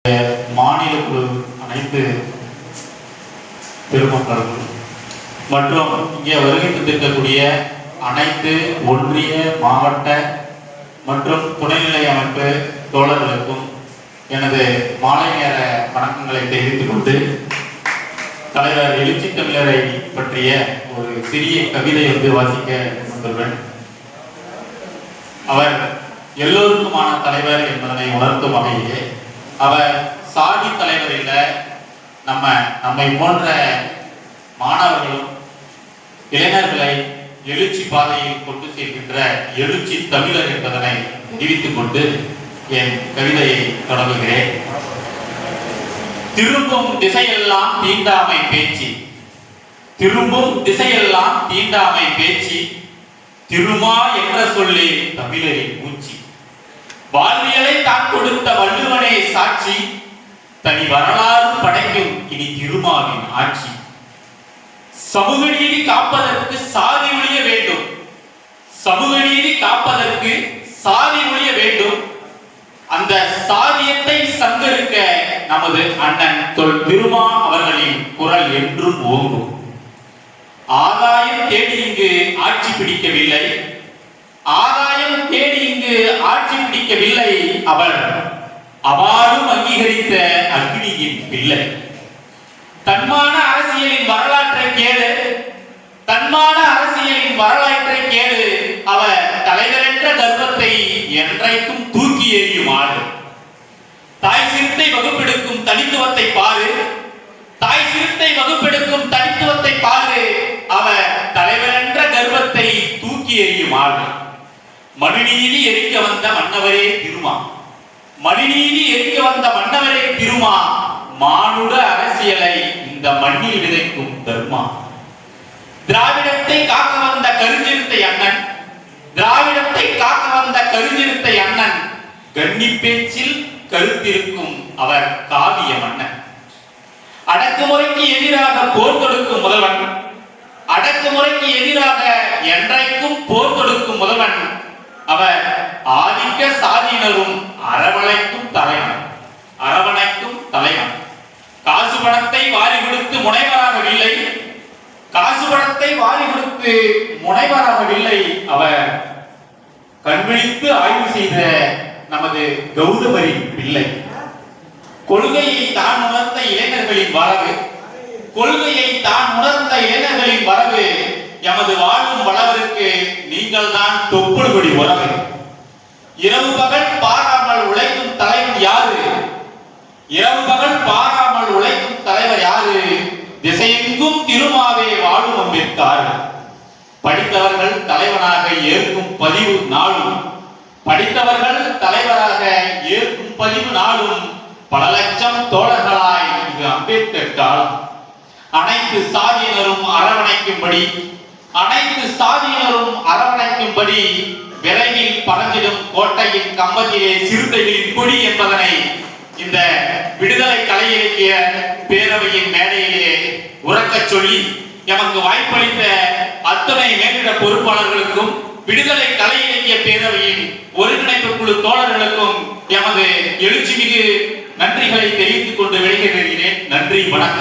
மாநில குழு அனைத்து பெருமக்களும் மற்றும் இங்கே வருகை தந்திருக்கக்கூடிய அனைத்து ஒன்றிய மாவட்ட மற்றும் துணைநிலை அமைப்பு தோழர்களுக்கும் எனது மாலை நேர வணக்கங்களை தெரிவித்துக் கொண்டு தலைவர் எழுச்சி தமிழரை பற்றிய ஒரு சிறிய கவிதை வாசிக்க வந்துள்ளேன். அவர் எல்லோருக்குமான தலைவர் என்பதனை உணர்த்தும் வகையிலே அவர் சாதி தலைவர் இல்ல, நம்மை போன்ற மாணவர்களும் இளைஞர்களை எழுச்சி பாதையில் கொண்டு சேர்க்கின்ற எழுச்சி தமிழர் என்பதனை தெரிவித்துக் கொண்டு என் கவிதையை தொடங்குகிறேன். திரும்பும் திசையெல்லாம் தீண்டாமை பேச்சு, திரும்பும் திசையெல்லாம் தீண்டாமை பேச்சு, திருமா என்ற சொல்லி தமிழரின் மூச்சு, வாழ்வியலை தான் கொடுத்த வள்ளுவனே சாட்சி, தனி வரலாறு படைக்கும் இனி திருமாவின் ஆட்சி, சமூக நீதி காப்பதற்கு சாதி ஒழிய வேண்டும், சமூக நீதி காப்பதற்கு சாதி ஒழிய வேண்டும், அந்த சாதியத்தை சங்கரிக்க நமது அண்ணன் தொல் திருமா அவர்களின் குரல் என்றும் ஓங்கும். ஆதாயம் தேடி இங்கு ஆட்சி பிடிக்கவில்லை, ஆதாயம் தேடி இங்கு ஆட்சி பிடிக்கவில்லை, அவர் அவாறும் அங்கீகரித்த அக்னியின் பிள்ளை. தன்மான அரசியலின் வரலாற்றை கேளு, தன்மான அரசியலின் வரலாற்றை கேளு, அவர் தலைவரென்ற கர்வத்தை என்றைக்கும் தூக்கி எறியும் ஆடு. தாய் சிறுத்தை வகுப்பெடுக்கும் தனித்துவத்தை பாரு, தாய் சிறுத்தை வகுப்பெடுக்கும் தனித்துவத்தை பாரு, அவர் தலைவரென்ற கர்வத்தை தூக்கி எறியும் ஆடு. மனுநீதி எரிக்க வந்த மன்னவரே திருமா, மனுநீதி எரிக்க வந்த மன்னவரே திருமா, மானுட அரசியலை இந்த மண்ணில் விதைக்கும் தர்மா. திராவிடத்தை காக்க வந்த கருஞ்சிறுத்தை அண்ணன், திராவிடத்தை காக்க வந்த கருஞ்சிறுத்தை அண்ணன், கன்னி பேச்சில் கருத்திருக்கும் அவர் காவிய மன்னன். அடக்குமுறைக்கு எதிராக போர் தொடுக்கும் முதல்வன், அடக்குமுறைக்கு எதிராக என்றைக்கும் போர் தொடுக்கும் முதல்வன், அவர் ஆதிக்க சாதியினரும் அரவணைக்கும் தலைவன், அரவணைக்கும் தலைவன். காசு பணத்தை வாரி கொடுத்து முனைவராகவில்லை, காசு பணத்தை வாரி கொடுத்து முனைவராகவில்லை, அவர் கண்விழித்து ஆய்வு செய்த நமது கௌதமரின் பிள்ளை. கொள்கையை தான் உணர்ந்த இளைஞர்களின் வரவு, கொள்கையை தான் உணர்ந்த இளைஞர்களின் வரவு, எமது வாழும் வளவருக்கு நீங்கள் தான் தொப்புள்கொடி உறவு. இரவு பகல் பாராமல் உழைக்கும் தலைவன் யாரு, இரவு பகல் பாராமல் உழைக்கும் தலைவர் யாரு, திசையெங்கும் திருமாவே வாழும் அம்பேத்கர். படித்தவர்கள் தலைவனாக ஏற்கும் பதிவு நாளும், படித்தவர்கள் தலைவராக ஏற்கும் பதிவு நாளும், பல லட்சம் தோழர்களாய் இது அம்பேத்கர் காலம். அனைத்து சாதியினரும் அரவணைக்கும்படி, அனைத்து சாதியினரும் அரவணைக்கும்படி விரைவில் பறந்திடும் கோட்டையின் கம்பத்திலே சிறுத்தைகளின் கொடி என்பதனை இந்த விடுதலை கலை இலக்கிய பேரவையின் மேடையிலே உறக்கச் சொல்லி எமக்கு வாய்ப்பளித்த அத்தனை மேலிட பொறுப்பாளர்களுக்கும் விடுதலை கலை இலக்கிய பேரவையின் ஒருங்கிணைப்பு குழு தோழர்களுக்கும் எமது எழுச்சிமிகு நன்றிகளை தெரிவித்துக் கொண்டு விடைபெறுகிறேன். நன்றி, வணக்கம்.